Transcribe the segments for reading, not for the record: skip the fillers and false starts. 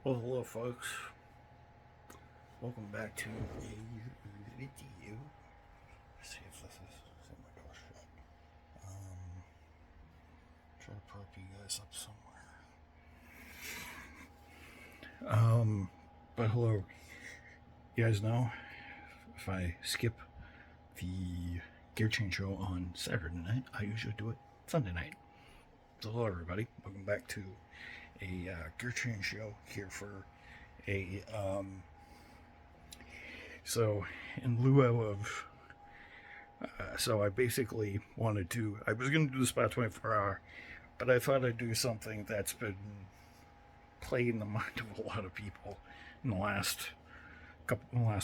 Well, hello, folks. Welcome back to a video. Let's see if this is in my door shut. Try to prop you guys up somewhere. But hello. You guys know if I skip the gear change show on Saturday night, I usually do it Sunday night. So hello, everybody. Welcome back to a gear change show here for a so in lieu of so I basically wanted to, I was going to do the spot 24 hour, but I thought I'd do something that's been playing the mind of a lot of people in the last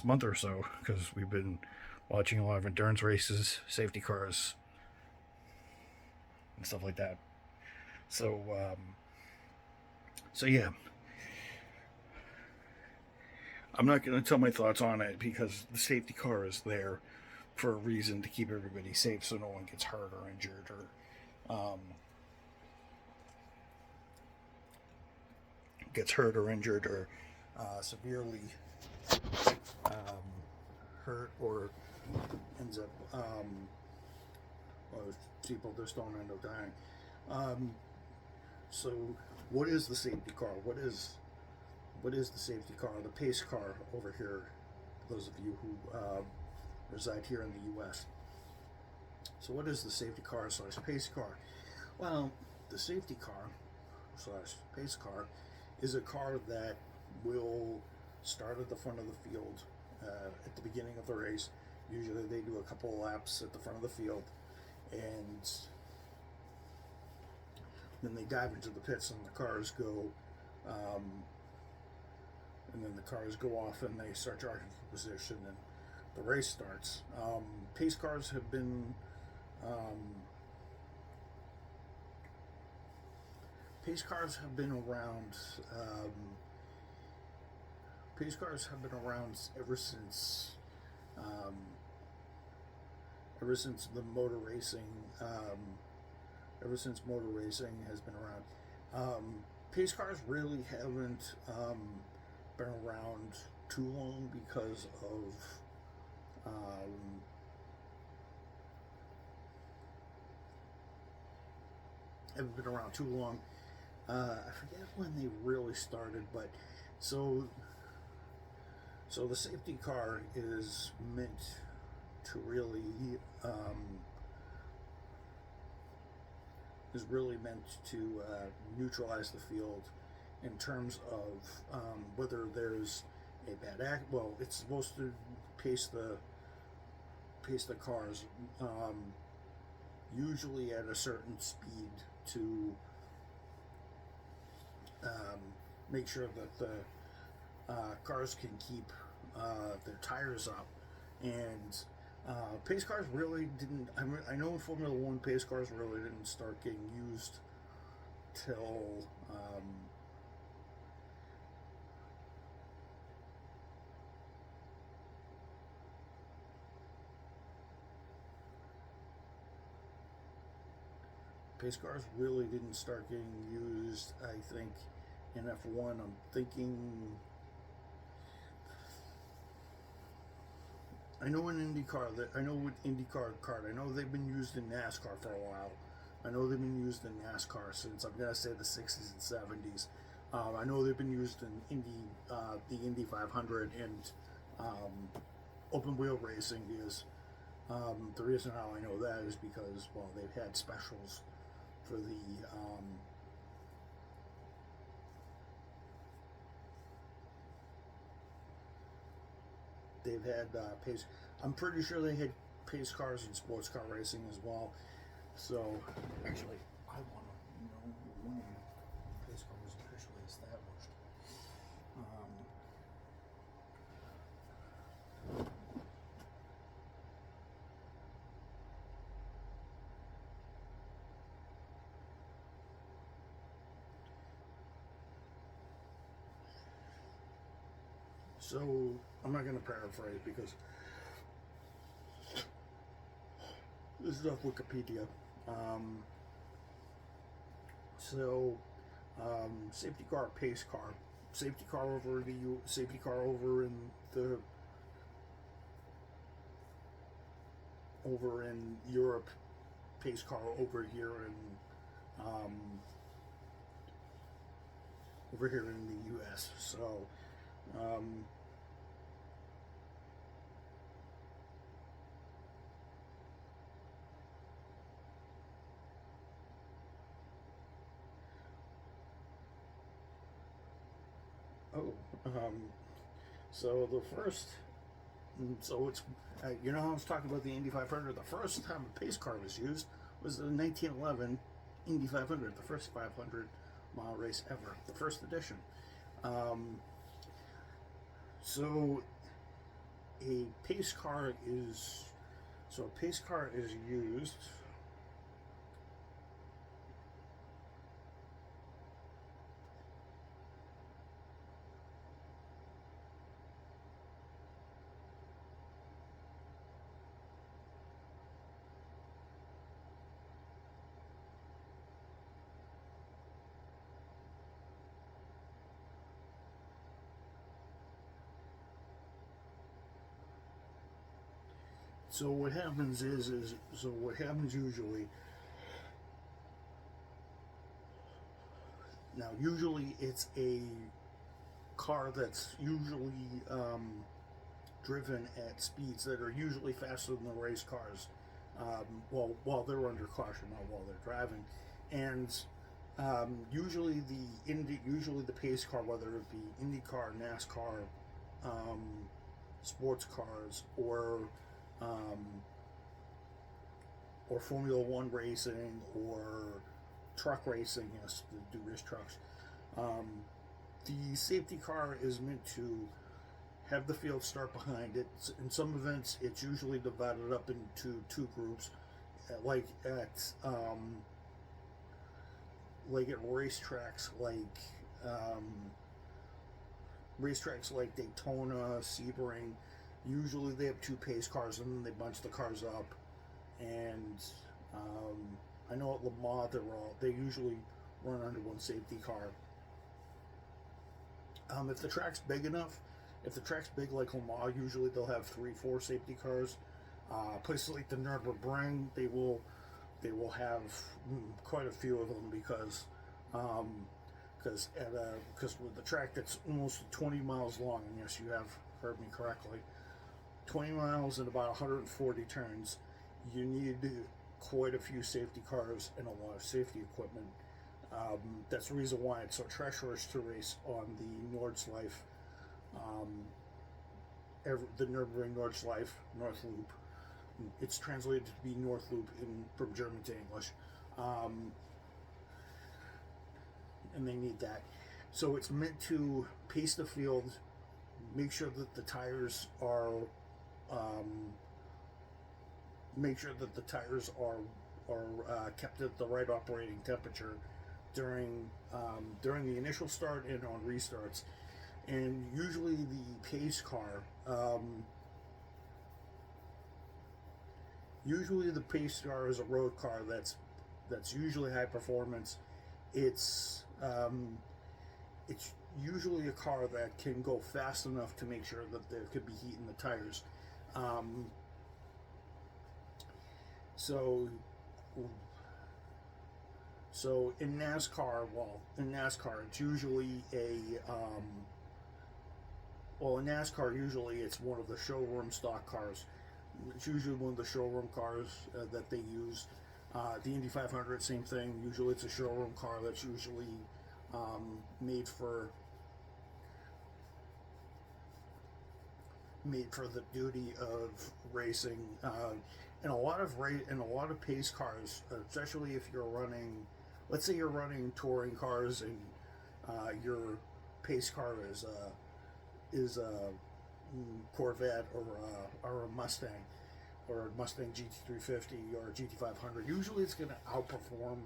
month or so, because we've been watching a lot of endurance races, safety cars, and stuff like that. So yeah, I'm not going to tell my thoughts on it because the safety car is there for a reason, to keep everybody safe so no one gets hurt or injured or severely hurt or ends up or people just don't end up dying. So what is the safety car? What is the safety car? The pace car over here, those of you who reside here in the U.S. So what is the safety car slash pace car? Well, the safety car slash pace car is a car that will start at the front of the field at the beginning of the race. Usually they do a couple of laps at the front of the field, and then they dive into the pits and the cars go off and they start charging for position and the race starts. Pace cars have been around. Pace cars have been around ever since the motor racing. Ever since motor racing has been around. Pace cars really haven't been around too long because of haven't been around too long. I forget when they really started, but so the safety car is meant to really neutralize the field in terms of whether there's a bad act. Well, it's supposed to pace the cars usually at a certain speed to make sure that the cars can keep their tires up. And pace cars really didn't. I know in Formula One, pace cars really didn't start getting used till pace cars really didn't start getting used, I think, in F1. I'm thinking. I know with IndyCar kart, I know they've been used in NASCAR for a while. I know they've been used in NASCAR since, I'm gonna say, the 60s and 70s. I know they've been used in the Indy 500 and open wheel racing. Is the reason how I know that is because, well, they've had specials for the they've had pace. I'm pretty sure they had pace cars in sports car racing as well. So actually, I want to know when pace car was officially established. So I'm not going to paraphrase because this is off Wikipedia. Safety car, pace car safety car over safety car over in the over in Europe, pace car over here in over here in the U.S. So um, oh, so the first, so it's you know how I was talking about the Indy 500. The first time a pace car was used was the 1911 Indy 500, the first 500-mile race ever, the first edition. Um, so a pace car is so a pace car is used. So what happens is so what happens usually. Now, usually it's a car that's usually driven at speeds that are usually faster than the race cars. Well, while they're under caution, not while they're driving, and usually the pace car, whether it be IndyCar, NASCAR, um, sports cars, um, or Formula One racing, or truck racing, yes, to do race trucks. Um, the safety car is meant to have the field start behind it. In some events, it's usually divided up into two groups, like at um, racetracks like Daytona, Sebring. Usually they have two pace cars, and then they bunch the cars up. And I know at Le Mans they usually run under one safety car. If the track's big enough, if the track's big like Le Mans, usually they'll have 3-4 safety cars. Places like the Nürburgring, they will have quite a few of them because with the track that's almost 20 miles long, and yes, you have heard me correctly, 20 miles and about 140 turns, you need quite a few safety cars and a lot of safety equipment. That's the reason why it's so treacherous to race on the Nordschleife, the Nürburgring Nordschleife, North Loop. It's translated to be North Loop from German to English. And they need that. So it's meant to pace the field, make sure that the tires are kept at the right operating temperature during the initial start and on restarts. And usually the pace car, is a road car that's usually high performance. It's usually a car that can go fast enough to make sure that there could be heat in the tires. So in NASCAR, it's usually in NASCAR usually it's one of the showroom stock cars. It's usually one of the showroom cars that they use. The Indy 500, same thing. Usually it's a showroom car that's usually made for the duty of racing. And a lot of pace cars, especially if you're running, let's say you're running touring cars, and your pace car is a Corvette or a Mustang, or a Mustang GT350 or a GT500. Usually it's going to outperform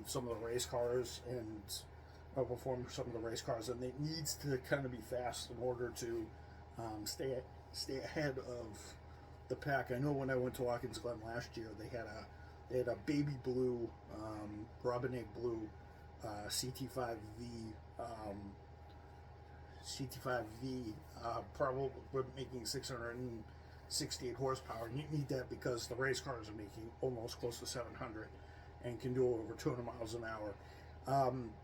some of the race cars, and it needs to kind of be fast in order to stay ahead of the pack. I know when I went to Watkins Glen last year, they had a baby blue, Robin Egg blue CT5V CT5V, probably we're making 668 horsepower. And you need that because the race cars are making almost close to 700 and can do over 200 miles an hour.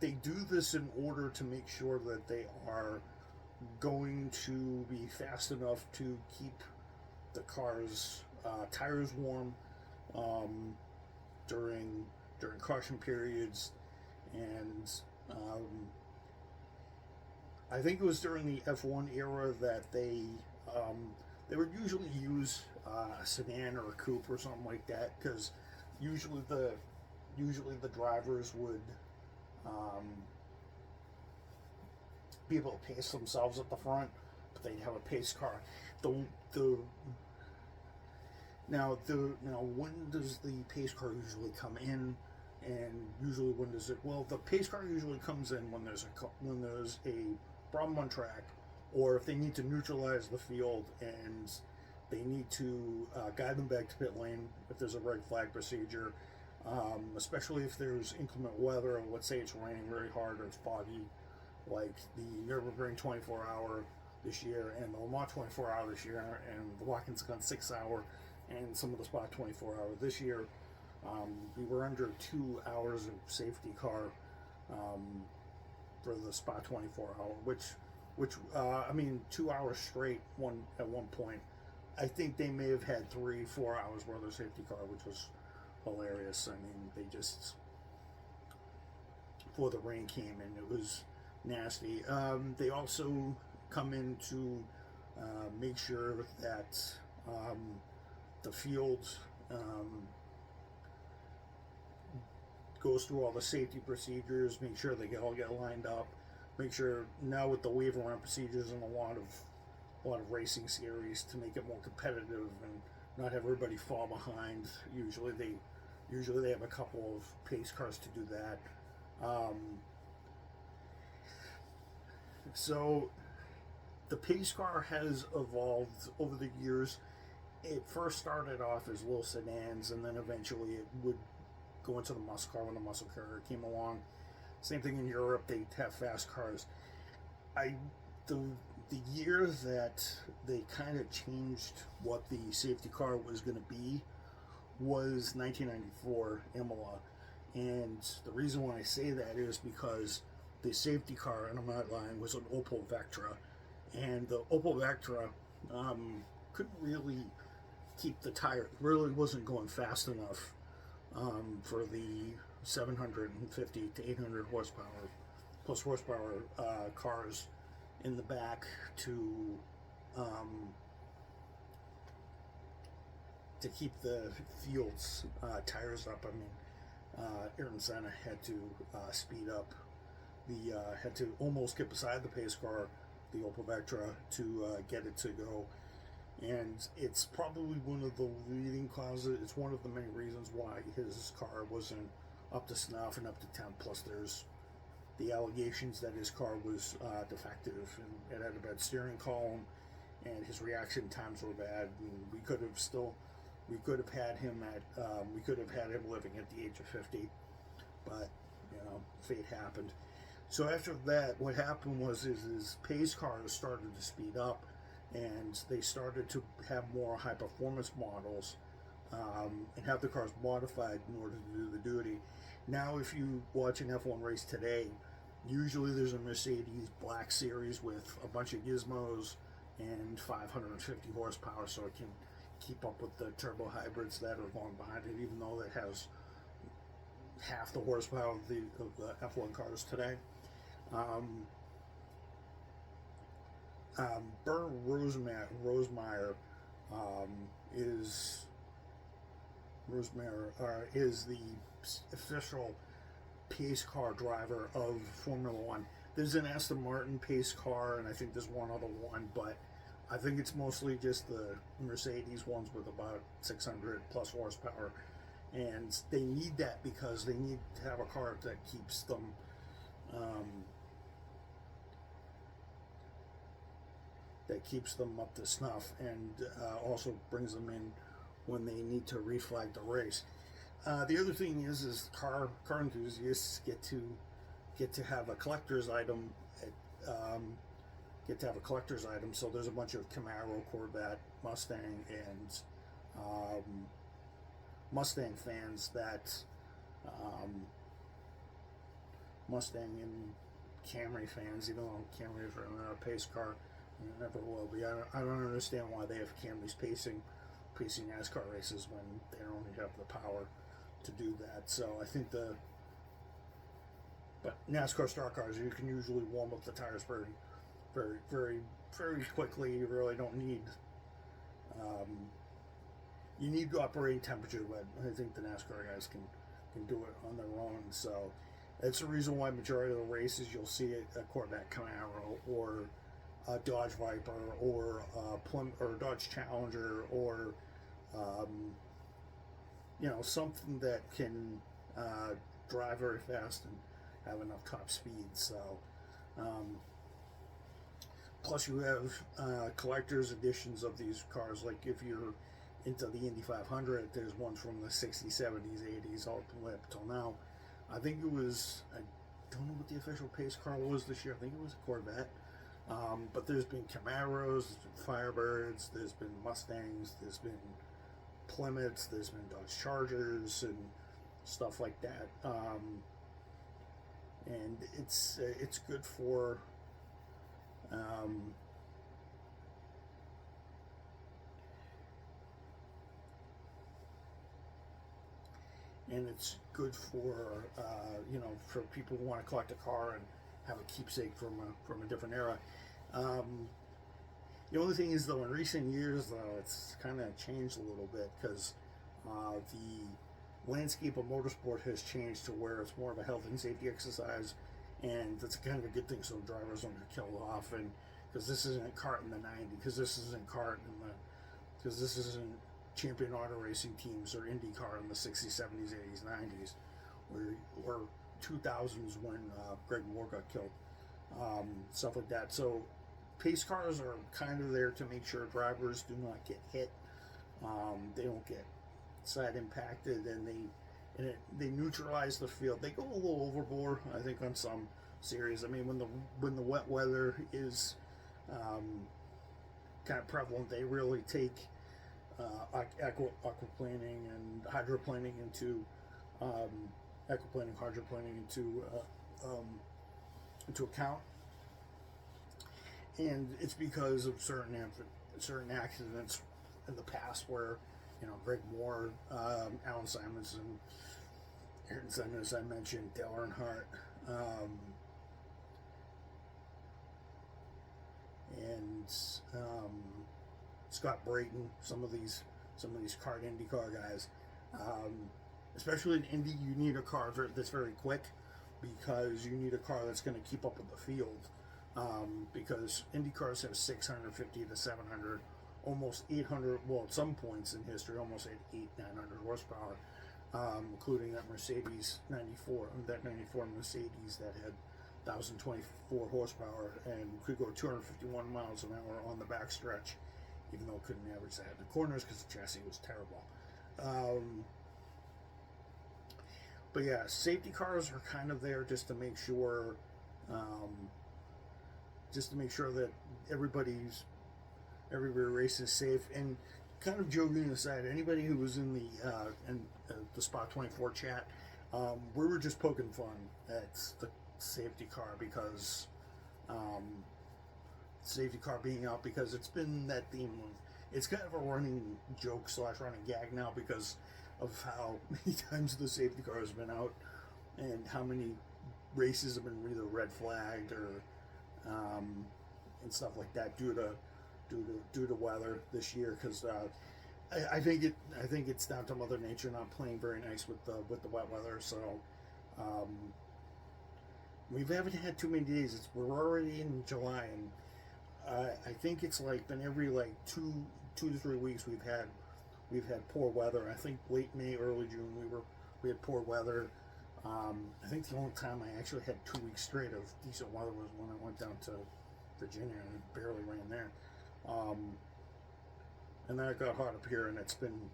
They do this in order to make sure that they are going to be fast enough to keep the car's tires warm during caution periods, and I think it was during the F1 era that they would usually use a sedan or a coupe or something like that, because usually the drivers would be able to pace themselves at the front, but they'd have a pace car. Now when does the pace car usually come in, and usually when does it? Well, the pace car usually comes in when there's a problem on track, or if they need to neutralize the field and they need to guide them back to pit lane if there's a red flag procedure, especially if there's inclement weather. Let's say it's raining very hard or it's foggy, like the Nürburgring 24-hour this year and the Le Mans 24-hour this year, and the Watkins Glen 6-hour, and some of the Spot 24-hour this year. We were under 2 hours of safety car for the Spot 24-hour, which I mean, 2 hours straight at one point. I think they may have had 3-4 hours worth of safety car, which was hilarious. I mean, they just, before the rain came in, it was nasty. They also come in to make sure that the field goes through all the safety procedures, make sure they all get lined up, make sure now with the wave around procedures and a lot of racing series to make it more competitive and not have everybody fall behind. Usually they have a couple of pace cars to do that. So the pace car has evolved over the years. It first started off as little sedans, and then eventually it would go into the muscle car when the muscle car came along. Same thing in Europe, they have fast cars. The year that they kind of changed what the safety car was going to be was 1994 Imola, and the reason why I say that is because the safety car, and I'm not lying, was an Opel Vectra, and the Opel Vectra couldn't really keep the tire, really wasn't going fast enough for the 750 to 800 horsepower plus horsepower cars in the back to keep the field's tires up. I mean, Ayrton Senna had to speed up had to almost get beside the pace car, the Opel Vectra, to get it to go. And it's probably one of the leading causes, it's one of the many reasons why his car wasn't up to snuff and up to temp. Plus there's the allegations that his car was defective and it had a bad steering column and his reaction times were bad. And we could have had him living at the age of 50, but fate happened. So after that, what happened was his pace cars started to speed up, and they started to have more high performance models and have the cars modified in order to do the duty. Now if you watch an F1 race today, usually there's a Mercedes Black Series with a bunch of gizmos and 550 horsepower, so it can keep up with the turbo hybrids that are going behind it, even though it has half the horsepower of the F1 cars today. Bernd Rosemeyer is the official pace car driver of Formula One. There's an Aston Martin pace car, and I think there's one other one, but I think it's mostly just the Mercedes ones with about 600 plus horsepower, and they need that because they need to have a car that keeps them up to snuff, and also brings them in when they need to reflag the race. The other thing is car enthusiasts get to have a collector's item, get to have a collector's item. So there's a bunch of Camaro, Corvette, Mustang, and Mustang fans that Mustang and Camry fans, even though Camry is really not a pace car, and it never will be. I don't understand why they have Camrys pacing NASCAR races when they don't have the power to do that. So I think but NASCAR stock cars, you can usually warm up the tires very quickly. You really don't need, you need operating temperature, but I think the NASCAR guys can do it on their own. So that's the reason why majority of the races you'll see a Corvette Camaro or a Dodge Viper or a Dodge Challenger or something that can drive very fast and have enough top speed. So plus you have collector's editions of these cars, like if you're into the Indy 500, there's ones from the 60s, 70s, 80s, all the way up till now. I think it was, I don't know what the official pace car was this year. I think it was a Corvette. But there's been Camaros, there's been Firebirds, there's been Mustangs, there's been Plymouths, there's been Dodge Chargers and stuff like that. And it's good for and it's good for for people who want to collect a car and have a keepsake from a different era. The only thing is, though, in recent years, though, it's kind of changed a little bit because the landscape of motorsport has changed to where it's more of a health and safety exercise, and that's kind of a good thing, so drivers don't get killed off. And because this isn't kart in the '90s, because this isn't kart in the, because this isn't champion auto racing teams or IndyCar in the 60s, 70s, 80s, 90s, or 2000s when Greg Moore got killed, stuff like that. So pace cars are kind of there to make sure drivers do not get hit, they don't get side impacted, and they neutralize the field. They go a little overboard, I think, on some series. I mean, when the wet weather is kind of prevalent, they really take aquaplaning and hydroplaning into aquaplaning, hydroplaning into account, and it's because of certain accidents in the past where Greg Moore, Alan Simonson, Ayrton Senna, as I mentioned, Dale Earnhardt, and Scott Brayton, some of these kart IndyCar guys. Especially in Indy, you need a car that's very quick, because you need a car that's going to keep up with the field. Because Indy cars have 650 to 700, almost 800. Well, at some points in history, almost at 900 horsepower, including that Mercedes 94, that 94 Mercedes that had 1,024 horsepower and could go 251 miles an hour on the backstretch, even though it couldn't average that in the corners because the chassis was terrible. But yeah, safety cars are kind of there just to make sure, that every race is safe. And kind of joking aside, anybody who was in the Spot 24 chat, we were just poking fun at the safety car because safety car being out, because it's been that theme of, it's kind of a running joke / running gag now because of how many times the safety car has been out and how many races have been either red flagged or and stuff like that due to weather this year. Because I think it's down to Mother Nature not playing very nice with the wet weather. So we haven't had too many days. We're already in July, and I think it's like been every like two to 3 weeks we've had poor weather. I think late May, early June we had poor weather. I think the only time I actually had 2 weeks straight of decent weather was when I went down to Virginia, and it barely rained there. And then it got hot up here, and it's been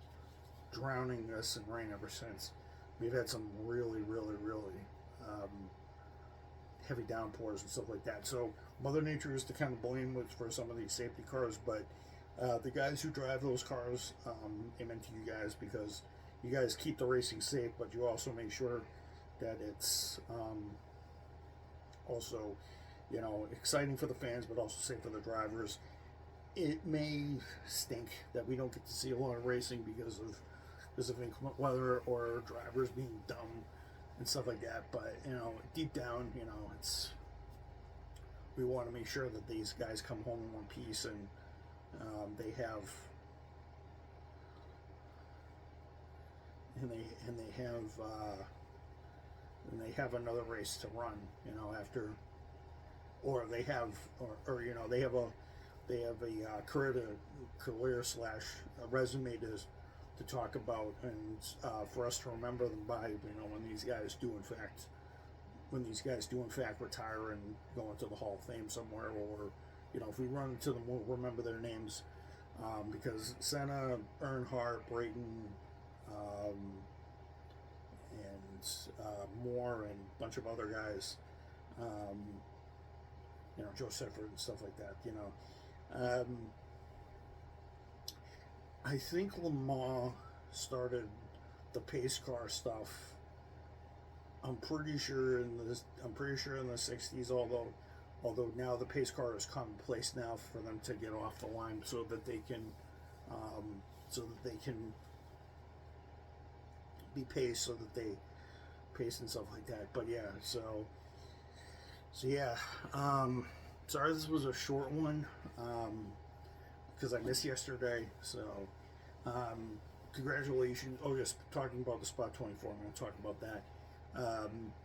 drowning us in rain ever since. We've had some really, really, really heavy downpours and stuff like that. So Mother Nature is to kind of blame with for some of these safety cars, but the guys who drive those cars, amen to you guys, because you guys keep the racing safe, but you also make sure that it's also, you know, exciting for the fans, but also safe for the drivers. It may stink that we don't get to see a lot of racing because of inclement weather or drivers being dumb and stuff like that. But you know, deep down, you know, we want to make sure that these guys come home in one piece and they have and they have another race to run. You know, after, or they have, or you know, they have a career slash resume to talk about, and for us to remember them by, you know, when these guys do in fact retire and go into the Hall of Fame somewhere, or you know, if we run into them, we'll remember their names, because Senna, Earnhardt, Brayton, and Moore, and a bunch of other guys, you know, Joe Sifford and stuff like that, you know. I think Le Mans started the pace car stuff. I'm pretty sure in the '60s. Although now the pace car is commonplace now for them to get off the line so that they can be paced, so that they pace and stuff like that. But yeah, so yeah. Sorry, this was a short one, because I missed yesterday. So, congratulations. Oh, just talking about the Spot 24. I'm going to talk about that.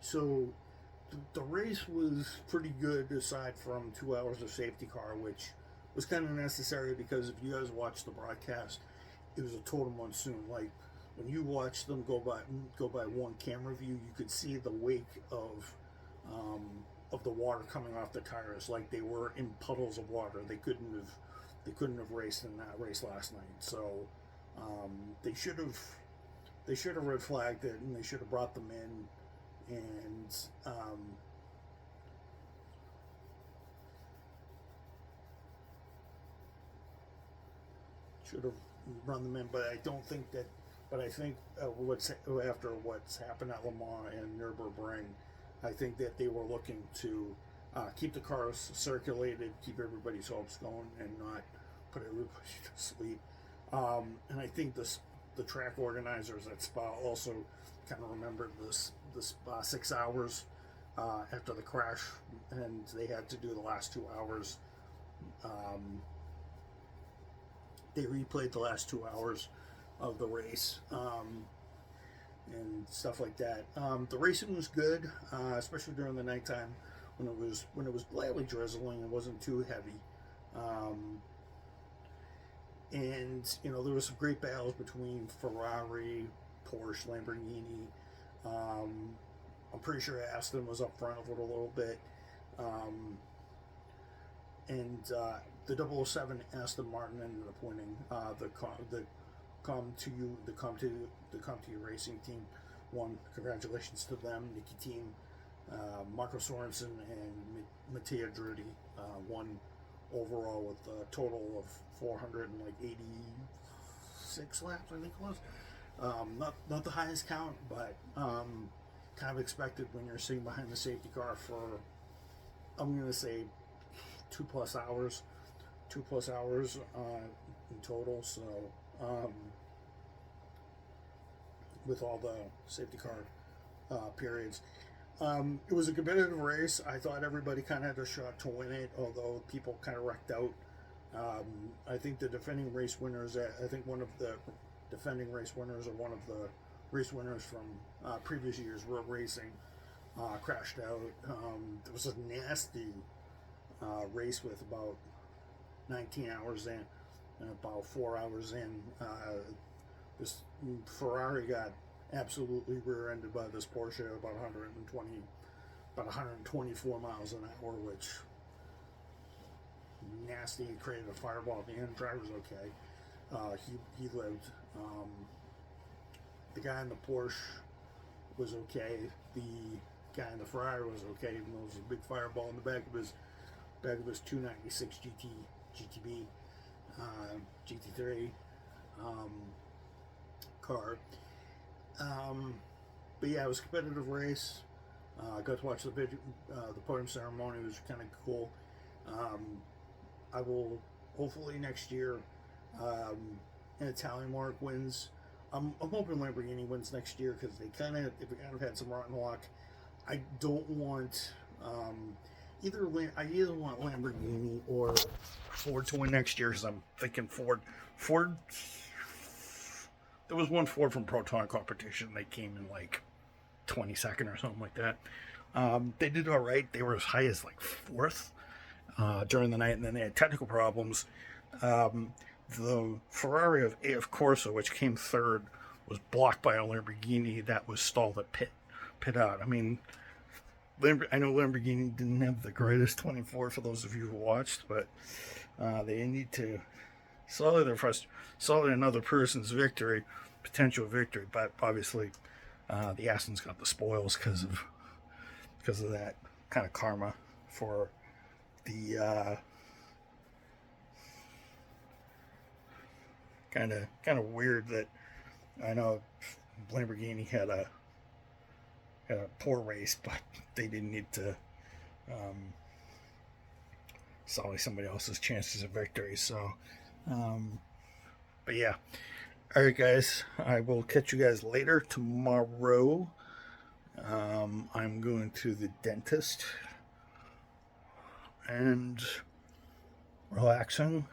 So, the race was pretty good, aside from 2 hours of safety car, which was kind of necessary, because if you guys watched the broadcast, it was a total monsoon. Like, when you watched them go by one camera view, you could see the wake of the water coming off the tires, like they were in puddles of water. They couldn't have raced in that race last night. So they should have red flagged it, and they should have brought them in, and should have run them in. But I don't think that. But I think after what's happened at Le Mans and Nürburgring, I think that they were looking to keep the cars circulated, keep everybody's hopes going, and not put everybody to sleep. And I think the track organizers at Spa also kind of remembered this 6 hours after the crash, and they had to do the last 2 hours. They replayed the last 2 hours of the race. And stuff like that. The racing was good, especially during the nighttime when it was lightly drizzling and wasn't too heavy. And you know, there was some great battles between Ferrari, Porsche, Lamborghini. I'm pretty sure Aston was up front a little bit. And the 007 Aston Martin ended up winning the Come to You Racing team won. Congratulations to them. Nikki team, Marco Sorensen and Mattia Drudy won overall with a total of 486 laps, I think it was. Not the highest count, but kind of expected when you're sitting behind the safety car for, I'm going to say, 2+ hours in total. So with all the safety car periods, it was a competitive race. I thought everybody kind of had a shot to win it, although people kind of wrecked out. I think the defending race winners, I think one of the defending race winners, or one of the race winners from previous years, Road Racing, crashed out. There was a nasty race with about 19 hours in, and about 4 hours in, this Ferrari got absolutely rear-ended by this Porsche at about 124 miles an hour, which nasty. He created a fireball at the end. Driver's okay. He lived. The guy in the Porsche was okay. The guy in the Ferrari was okay, even though it was a big fireball in the back of his back of this 296 GTB GT3 car. But yeah, it was a competitive race. I got to watch the podium ceremony. It was kind of cool. I will hopefully next year, an Italian mark wins. I'm hoping Lamborghini wins next year because they kind of had some rotten luck. I don't want I either want Lamborghini or Ford to win next year because I'm thinking Ford. There was one Ford from Proton competition. They came in like 22nd or something like that. They did all right. They were as high as like 4th during the night, and then they had technical problems. The Ferrari of AF Corsa, which came 3rd, was blocked by a Lamborghini that was stalled at pit out. I mean, I know Lamborghini didn't have the greatest 24 for those of you who watched, but they need to solve another person's potential victory. But obviously, the Aston's got the spoils because of that kind of karma for the kind of weird that I know Lamborghini had a poor race, but they didn't need to sully somebody else's chances of victory. So, but yeah. All right, guys. I will catch you guys later tomorrow. I'm going to the dentist and relaxing.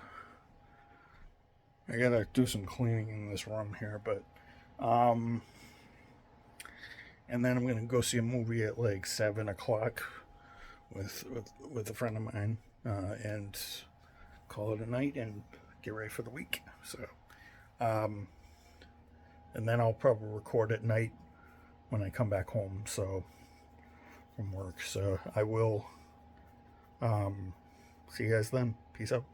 I gotta do some cleaning in this room here, but and then I'm gonna go see a movie at like 7 o'clock with a friend of mine, and call it a night and get ready for the week. So, and then I'll probably record at night when I come back home. So from work. So I will see you guys then. Peace out.